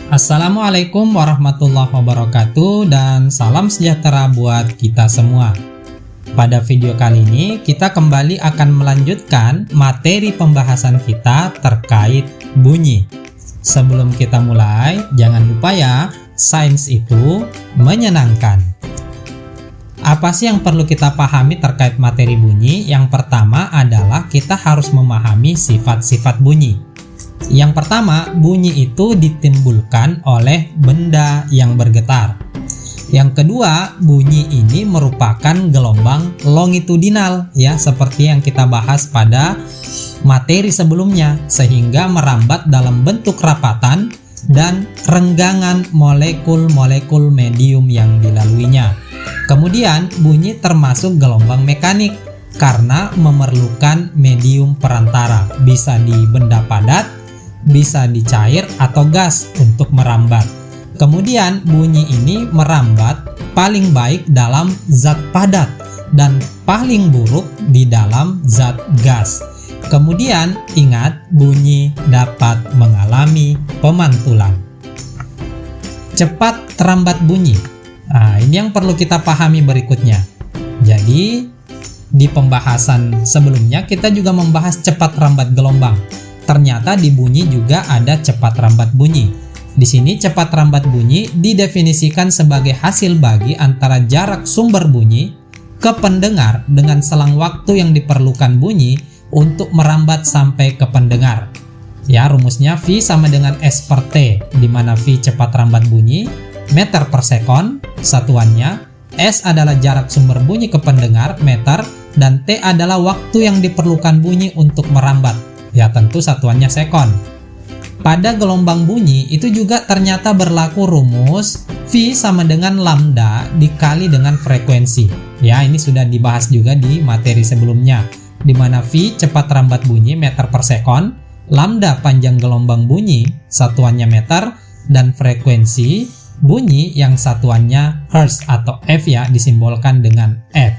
Assalamualaikum warahmatullahi wabarakatuh dan salam sejahtera buat kita semua. Pada video kali ini kita kembali akan melanjutkan materi pembahasan kita terkait bunyi. Sebelum kita mulai, jangan lupa ya, sains itu menyenangkan. Apa sih yang perlu kita pahami terkait materi bunyi? Yang pertama adalah kita harus memahami sifat-sifat bunyi. Yang pertama, bunyi itu ditimbulkan oleh benda yang bergetar. Yang kedua, bunyi ini merupakan gelombang longitudinal ya, seperti yang kita bahas pada materi sebelumnya, sehingga merambat dalam bentuk rapatan dan renggangan molekul-molekul medium yang dilaluinya. Kemudian, bunyi termasuk gelombang mekanik karena memerlukan medium perantara, bisa di benda padat, bisa di cair atau gas untuk merambat. Kemudian bunyi ini merambat paling baik dalam zat padat dan paling buruk di dalam zat gas. Kemudian ingat, bunyi dapat mengalami pemantulan. Cepat terambat bunyi. Nah, ini yang perlu kita pahami berikutnya. Jadi di pembahasan sebelumnya kita juga membahas cepat rambat gelombang. Ternyata di bunyi juga ada cepat rambat bunyi. Di sini cepat rambat bunyi didefinisikan sebagai hasil bagi antara jarak sumber bunyi ke pendengar dengan selang waktu yang diperlukan bunyi untuk merambat sampai ke pendengar. Ya, rumusnya V sama dengan S per T, di mana V cepat rambat bunyi, meter per sekon, satuannya, S adalah jarak sumber bunyi ke pendengar, meter, dan T adalah waktu yang diperlukan bunyi untuk merambat. Ya, tentu satuannya sekon. Pada gelombang bunyi itu juga ternyata berlaku rumus V sama dengan lambda dikali dengan frekuensi. Ya, ini sudah dibahas juga di materi sebelumnya, di mana V cepat rambat bunyi meter per sekon, lambda panjang gelombang bunyi satuannya meter, dan frekuensi bunyi yang satuannya hertz atau F ya, disimbolkan dengan F.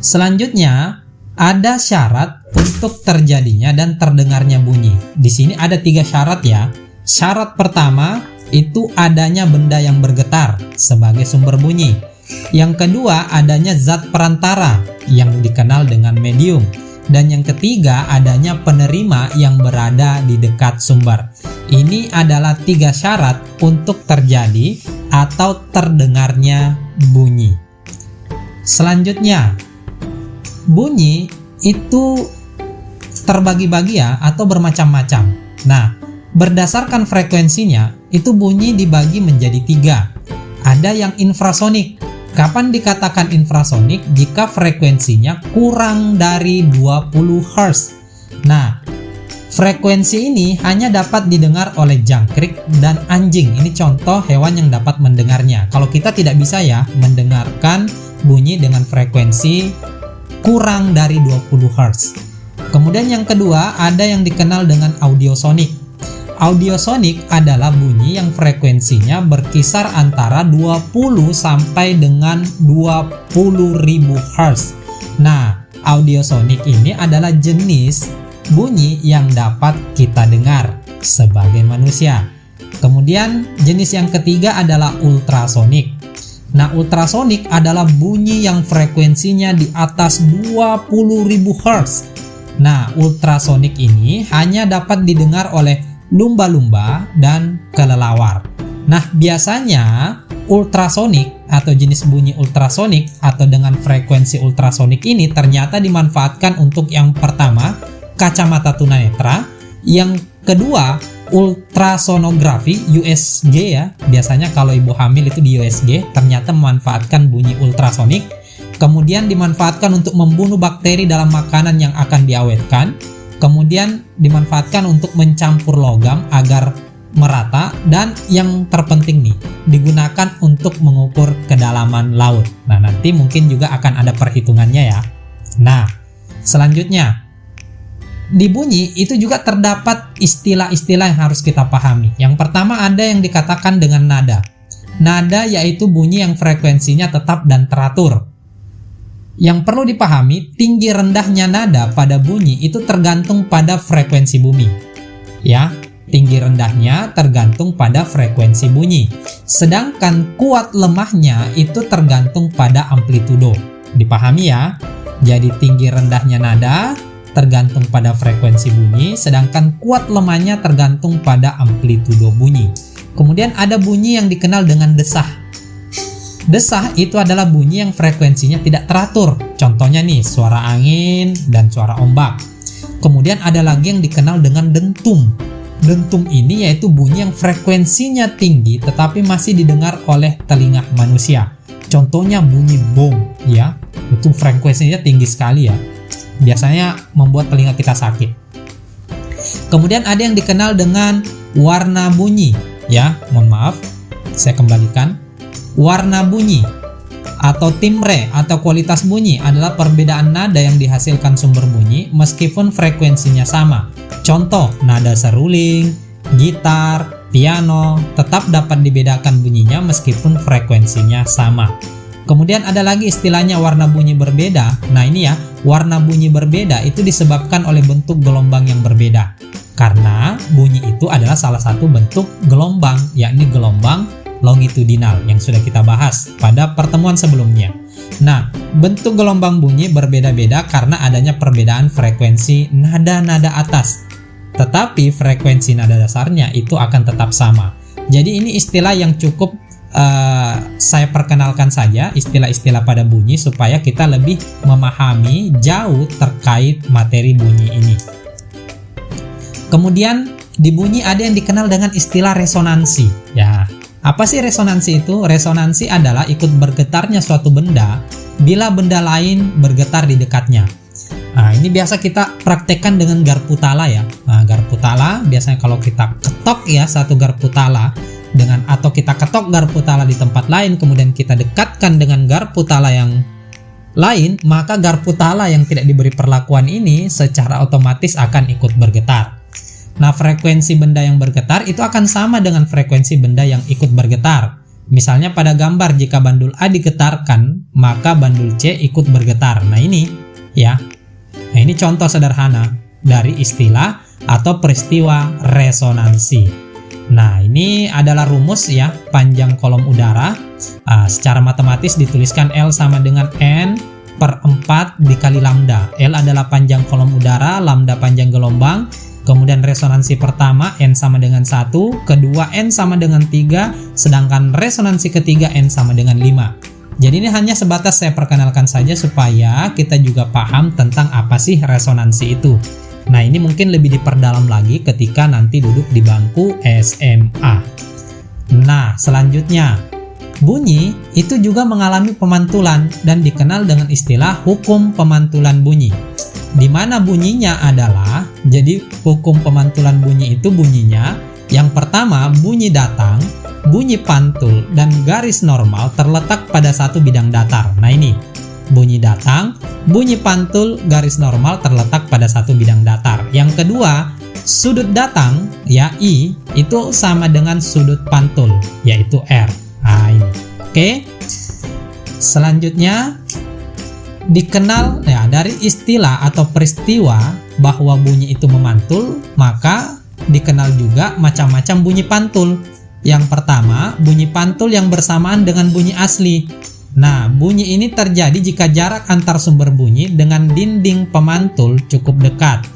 Selanjutnya ada syarat untuk terjadinya dan terdengarnya bunyi. Di sini ada 3 syarat ya. Syarat pertama itu adanya benda yang bergetar sebagai sumber bunyi. Yang kedua adanya zat perantara yang dikenal dengan medium. Dan yang ketiga adanya penerima yang berada di dekat sumber. Ini adalah 3 syarat untuk terjadi atau terdengarnya bunyi. Selanjutnya, bunyi itu terbagi-bagi ya, atau bermacam-macam. Nah, berdasarkan frekuensinya itu bunyi dibagi menjadi 3. Ada yang infrasonik. Kapan dikatakan infrasonik? Jika frekuensinya kurang dari 20 Hz. Nah, frekuensi ini hanya dapat didengar oleh jangkrik dan anjing. Ini contoh hewan yang dapat mendengarnya. Kalau kita tidak bisa ya mendengarkan bunyi dengan frekuensi kurang dari 20 Hz. Kemudian yang kedua ada yang dikenal dengan audiosonik. Audiosonik adalah bunyi yang frekuensinya berkisar antara 20 sampai dengan 20.000 Hz. Nah, audiosonik ini adalah jenis bunyi yang dapat kita dengar sebagai manusia. Kemudian jenis yang ketiga adalah ultrasonik. Nah, ultrasonik adalah bunyi yang frekuensinya di atas 20.000 Hz. Nah, ultrasonik ini hanya dapat didengar oleh lumba-lumba dan kelelawar. Nah, biasanya ultrasonik atau jenis bunyi ultrasonik atau dengan frekuensi ultrasonik ini ternyata dimanfaatkan untuk yang pertama, kacamata tunanetra, yang kedua, ultrasonografi USG ya. Biasanya kalau ibu hamil itu di USG, ternyata memanfaatkan bunyi ultrasonik. Kemudian dimanfaatkan untuk membunuh bakteri dalam makanan yang akan diawetkan. Kemudian dimanfaatkan untuk mencampur logam agar merata, dan yang terpenting nih, digunakan untuk mengukur kedalaman laut. Nah, nanti mungkin juga akan ada perhitungannya ya. Nah, selanjutnya di bunyi itu juga terdapat istilah-istilah yang harus kita pahami. Yang pertama ada yang dikatakan dengan nada. Nada yaitu bunyi yang frekuensinya tetap dan teratur. Yang perlu dipahami, tinggi rendahnya nada pada bunyi itu tergantung pada frekuensi bumi. Ya, tinggi rendahnya tergantung pada frekuensi bunyi. Sedangkan kuat lemahnya itu tergantung pada amplitudo. Dipahami ya? Jadi tinggi rendahnya nada tergantung pada frekuensi bunyi, sedangkan kuat lemahnya tergantung pada amplitudo bunyi. Kemudian ada bunyi yang dikenal dengan desah. Desah itu adalah bunyi yang frekuensinya tidak teratur. Contohnya nih, suara angin dan suara ombak. Kemudian ada lagi yang dikenal dengan dentum. Dentum ini yaitu bunyi yang frekuensinya tinggi tetapi masih didengar oleh telinga manusia. Contohnya bunyi bom, ya. Itu frekuensinya tinggi sekali ya. Biasanya membuat telinga kita sakit. Kemudian ada yang dikenal dengan warna bunyi, ya. Mohon maaf, saya kembalikan. Warna bunyi atau timbre atau kualitas bunyi adalah perbedaan nada yang dihasilkan sumber bunyi meskipun frekuensinya sama. Contoh, nada seruling, gitar, piano tetap dapat dibedakan bunyinya meskipun frekuensinya sama. Kemudian ada lagi istilahnya warna bunyi berbeda. Nah ini ya, warna bunyi berbeda itu disebabkan oleh bentuk gelombang yang berbeda. Karena bunyi itu adalah salah satu bentuk gelombang, yakni gelombang longitudinal yang sudah kita bahas pada pertemuan sebelumnya. Nah, bentuk gelombang bunyi berbeda-beda karena adanya perbedaan frekuensi nada-nada atas. Tetapi frekuensi nada dasarnya itu akan tetap sama. Jadi ini istilah yang cukup saya perkenalkan saja, istilah-istilah pada bunyi supaya kita lebih memahami jauh terkait materi bunyi ini. Kemudian di bunyi ada yang dikenal dengan istilah resonansi. Ya, apa sih resonansi itu? Resonansi adalah ikut bergetarnya suatu benda bila benda lain bergetar di dekatnya. Nah, ini biasa kita praktekkan dengan garpu tala ya. Nah, garpu tala biasanya kalau kita ketok ya satu garpu tala dengan atau kita ketok garpu tala di tempat lain kemudian kita dekatkan dengan garpu tala yang lain, maka garpu tala yang tidak diberi perlakuan ini secara otomatis akan ikut bergetar. Nah, frekuensi benda yang bergetar itu akan sama dengan frekuensi benda yang ikut bergetar. Misalnya pada gambar jika bandul A digetarkan, maka bandul C ikut bergetar. Nah, ini ya. Nah, ini contoh sederhana dari istilah atau peristiwa resonansi. Nah, ini adalah rumus ya, panjang kolom udara. Secara matematis dituliskan L sama dengan N per 4 dikali lambda. L adalah panjang kolom udara, lambda panjang gelombang. Kemudian resonansi pertama N sama dengan 1, kedua N sama dengan 3, sedangkan resonansi ketiga N sama dengan 5. Jadi ini hanya sebatas saya perkenalkan saja supaya kita juga paham tentang apa sih resonansi itu. Nah, ini mungkin lebih diperdalam lagi ketika nanti duduk di bangku SMA. Nah, selanjutnya, bunyi itu juga mengalami pemantulan dan dikenal dengan istilah hukum pemantulan bunyi. Di mana bunyinya adalah, jadi hukum pemantulan bunyi itu bunyinya, yang pertama bunyi datang, bunyi pantul, dan garis normal terletak pada satu bidang datar. Nah ini, bunyi datang, bunyi pantul, garis normal terletak pada satu bidang datar. Yang kedua, sudut datang, ya I, itu sama dengan sudut pantul, yaitu R. Nah ini, oke. Selanjutnya, dikenal ya dari istilah atau peristiwa bahwa bunyi itu memantul, maka dikenal juga macam-macam bunyi pantul. Yang pertama, bunyi pantul yang bersamaan dengan bunyi asli. Nah, bunyi ini terjadi jika jarak antar sumber bunyi dengan dinding pemantul cukup dekat.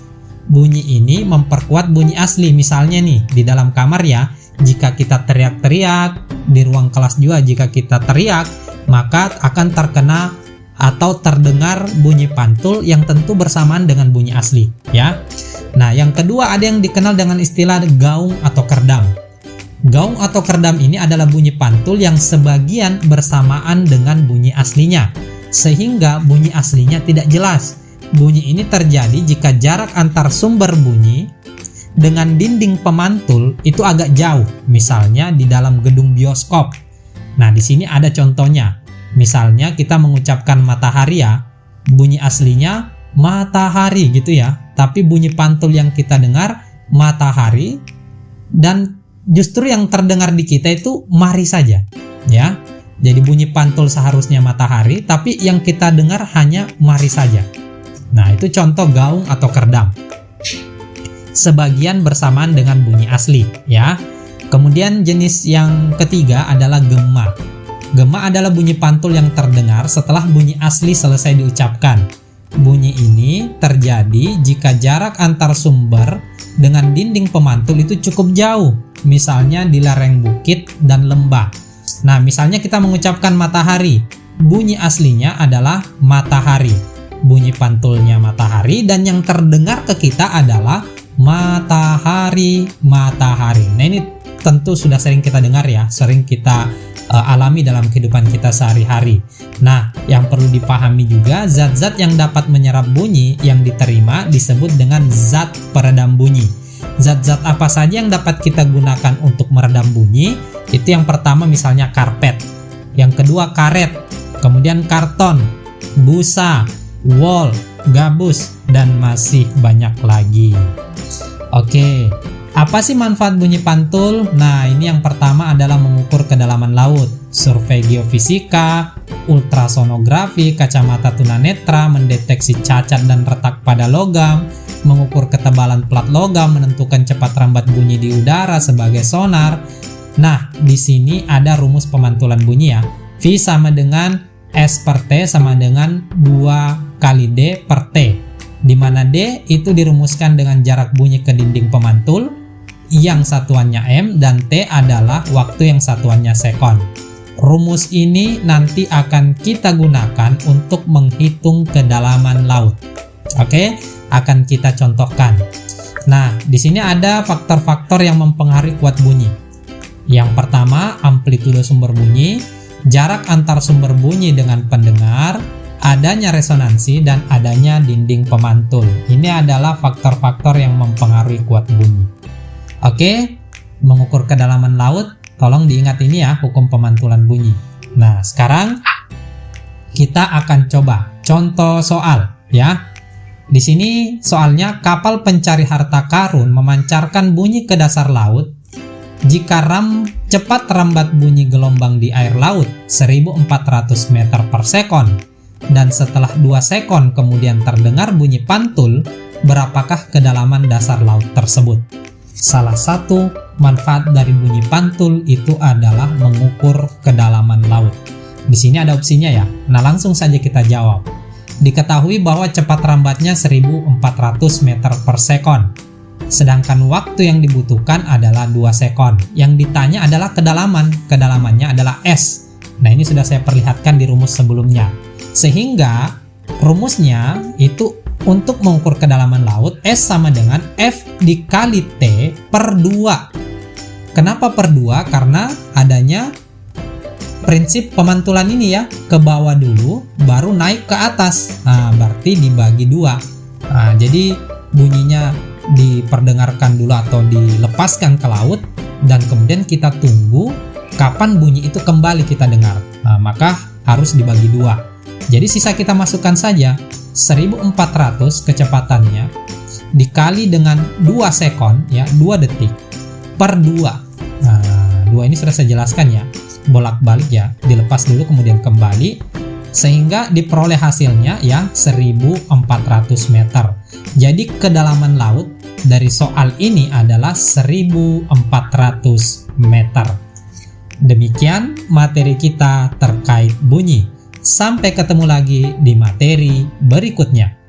Bunyi ini memperkuat bunyi asli. Misalnya nih, di dalam kamar ya, jika kita teriak-teriak, di ruang kelas juga jika kita teriak, maka akan terkena atau terdengar bunyi pantul yang tentu bersamaan dengan bunyi asli ya. Nah, yang kedua ada yang dikenal dengan istilah gaung atau kerdam. Gaung atau kerdam ini adalah bunyi pantul yang sebagian bersamaan dengan bunyi aslinya, sehingga bunyi aslinya tidak jelas. Bunyi ini terjadi jika jarak antar sumber bunyi dengan dinding pemantul itu agak jauh, misalnya di dalam gedung bioskop. Nah, di sini ada contohnya. Misalnya kita mengucapkan matahari ya, bunyi aslinya matahari gitu ya, tapi bunyi pantul yang kita dengar matahari, dan justru yang terdengar di kita itu mari saja ya. Jadi bunyi pantul seharusnya matahari, tapi yang kita dengar hanya mari saja. Nah, itu contoh gaung atau kerdam. sebagian bersamaan dengan bunyi asli ya. Kemudian jenis yang ketiga adalah gema. Gema adalah bunyi pantul yang terdengar setelah bunyi asli selesai diucapkan. Bunyi ini terjadi jika jarak antar sumber dengan dinding pemantul itu cukup jauh, misalnya di lereng bukit dan lembah. Nah, misalnya kita mengucapkan matahari, bunyi aslinya adalah matahari. Bunyi pantulnya matahari dan yang terdengar ke kita adalah matahari, matahari. Nah, ini tentu sudah sering kita dengar ya, sering kita alami dalam kehidupan kita sehari-hari. Nah, yang perlu dipahami juga, zat-zat yang dapat menyerap bunyi yang diterima disebut dengan zat peredam bunyi. Zat-zat apa saja yang dapat kita gunakan untuk meredam bunyi? Itu yang pertama misalnya karpet, yang kedua karet, kemudian karton, busa, wol, gabus, dan masih banyak lagi. Oke, apa sih manfaat bunyi pantul? Nah, ini yang pertama adalah mengukur kedalaman laut, survei geofisika, ultrasonografi, kacamata tunanetra, mendeteksi cacat dan retak pada logam, mengukur ketebalan plat logam, menentukan cepat rambat bunyi di udara sebagai sonar. Nah, di sini ada rumus pemantulan bunyi ya. V sama dengan S per T sama dengan 2 kali D per T, di mana D itu dirumuskan dengan jarak bunyi ke dinding pemantul yang satuannya M dan T adalah waktu yang satuannya sekon. Rumus ini nanti akan kita gunakan untuk menghitung kedalaman laut. Oke, akan kita contohkan. Nah, di sini ada faktor-faktor yang mempengaruhi kuat bunyi. Yang pertama, amplitudo sumber bunyi, jarak antar sumber bunyi dengan pendengar, adanya resonansi, dan adanya dinding pemantul. Ini adalah faktor-faktor yang mempengaruhi kuat bunyi. Oke, mengukur kedalaman laut, tolong diingat ini ya, hukum pemantulan bunyi. Nah, sekarang kita akan coba contoh soal ya. Di sini soalnya, kapal pencari harta karun memancarkan bunyi ke dasar laut jika cepat rambat bunyi gelombang di air laut 1400 meter per sekon, dan setelah 2 sekon kemudian terdengar bunyi pantul, berapakah kedalaman dasar laut tersebut? Salah satu manfaat dari bunyi pantul itu adalah mengukur kedalaman laut. Di sini ada opsinya ya. Nah, langsung saja kita jawab. Diketahui bahwa cepat rambatnya 1400 meter per sekon. Sedangkan waktu yang dibutuhkan adalah 2 sekon. Yang ditanya adalah kedalaman. Kedalamannya adalah S. Nah, ini sudah saya perlihatkan di rumus sebelumnya. Sehingga rumusnya itu untuk mengukur kedalaman laut, S sama dengan F dikali T per 2. Kenapa per 2? Karena adanya prinsip pemantulan ini ya, ke bawah dulu baru naik ke atas. Nah, berarti dibagi 2. Nah, jadi bunyinya diperdengarkan dulu atau dilepaskan ke laut, dan kemudian kita tunggu kapan bunyi itu kembali kita dengar. Nah, maka harus dibagi 2. Jadi sisa kita masukkan saja 1400 kecepatannya dikali dengan 2 sekon ya, 2 detik per 2. Nah, 2 ini sudah saya jelaskan ya, bolak-balik ya, dilepas dulu kemudian kembali, sehingga diperoleh hasilnya ya 1400 meter. Jadi kedalaman laut dari soal ini adalah 1400 meter. Demikian materi kita terkait bunyi. Sampai ketemu lagi di materi berikutnya.